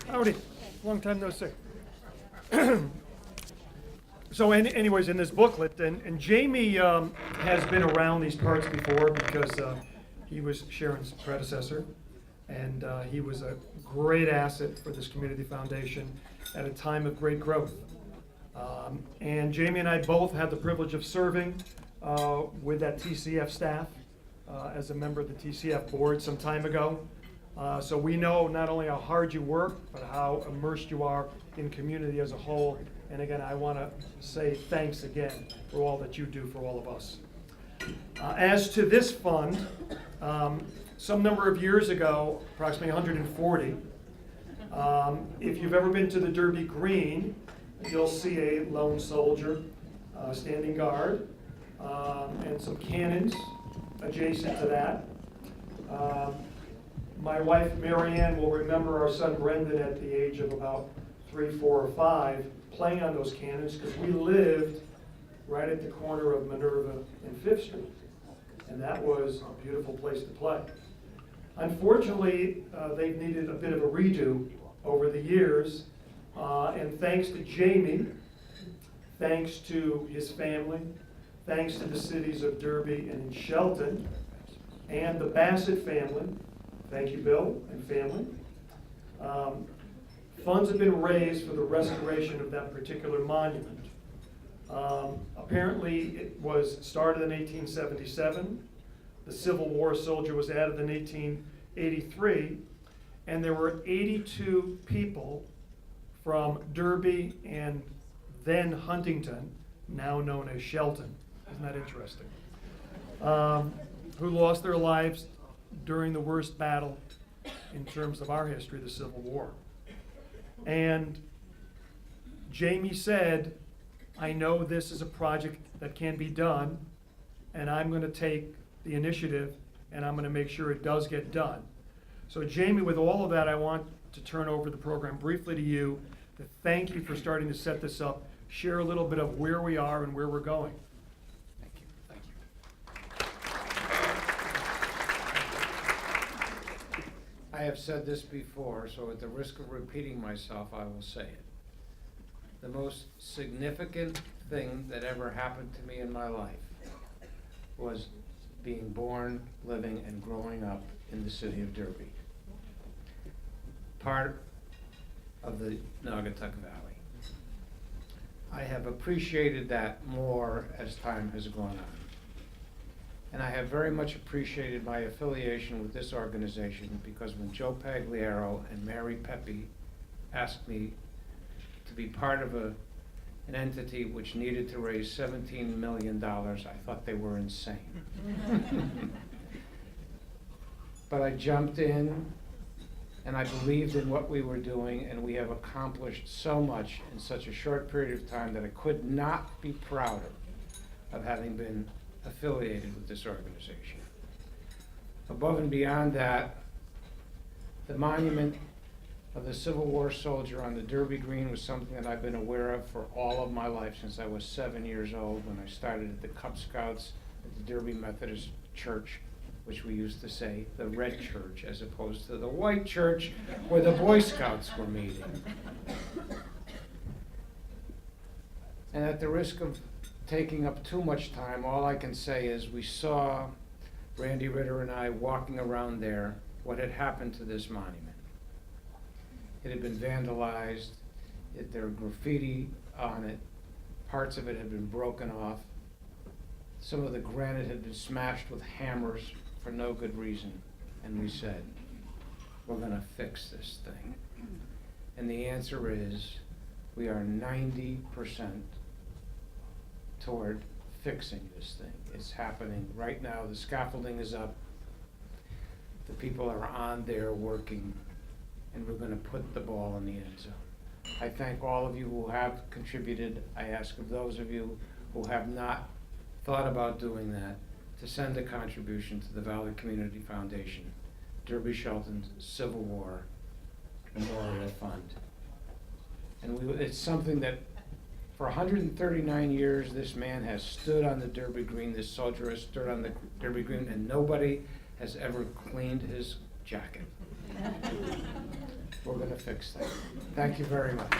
Howdy, long time no see. So anyways, in this booklet, and Jamie has been around these parts before because he was Sharon's predecessor, and he was a great asset for this community foundation at a time of great growth. And Jamie and I both had the privilege of serving with that TCF staff as a member of the TCF board some time ago. So we know not only how hard you work, but how immersed you are in community as a whole. And again, I want to say thanks again for all that you do for all of us. As to this fund, some number of years ago, approximately 140, if you've ever been to the Derby Green, you'll see a lone soldier standing guard and some cannons adjacent to that. My wife Marianne will remember our son Brendan at the age of about 3, 4, or 5 playing on those cannons because we lived right at the corner of Minerva and 5th Street, and that was a beautiful place to play. Unfortunately, they've needed a bit of a redo over the years, and thanks to Jamie, thanks to his family, thanks to the cities of Derby and Shelton, and the Bassett family, thank you, Bill and family. Funds have been raised for the restoration of that particular monument. Apparently, it was started in 1877. The Civil War soldier was added in 1883, and there were 82 people from Derby and then Huntington, now known as Shelton. Isn't that interesting? Who lost their lives during the worst battle in terms of our history, the Civil War. And Jamie said, I know this is a project that can be done, and I'm going to take the initiative and I'm going to make sure it does get done. So Jamie, with all of that, I want to turn over the program briefly to you to thank you for starting to set this up, share a little bit of where we are and where we're going. Thank you. Thank you. I have said this before, so at the risk of repeating myself, I will say it. The most significant thing that ever happened to me in my life was being born, living, and growing up in the city of Derby, part of the Naugatuck Valley. I have appreciated that more as time has gone on. And I have very much appreciated my affiliation with this organization because when Joe Pagliaro and Mary Pepe asked me to be part of an entity which needed to raise $17 million, I thought they were insane. But I jumped in, and I believed in what we were doing, and we have accomplished so much in such a short period of time that I could not be prouder of having been affiliated with this organization. Above and beyond that, the monument of the Civil War soldier on the Derby Green was something that I've been aware of for all of my life since I was 7 years old when I started at the Cub Scouts at the Derby Methodist Church, which we used to say the red church as opposed to the white church where the Boy Scouts were meeting. And at the risk of taking up too much time, all I can say is we saw, Randy Ritter and I, walking around there, what had happened to this monument. It had been vandalized, there were graffiti on it, parts of it had been broken off, some of the granite had been smashed with hammers for no good reason, and we said, we're gonna fix this thing. And the answer is, we are 90% toward fixing this thing. It's happening right now. The scaffolding is up. The people are on there working, and we're going to put the ball in the end zone. I thank all of you who have contributed. I ask of those of you who have not thought about doing that to send a contribution to the Valley Community Foundation, Derby-Shelton Civil War Memorial Fund. And it's something that for 139 years, this man has stood on the Derby Green, this soldier has stood on the Derby Green, and nobody has ever cleaned his jacket. We're gonna fix that. Thank you very much.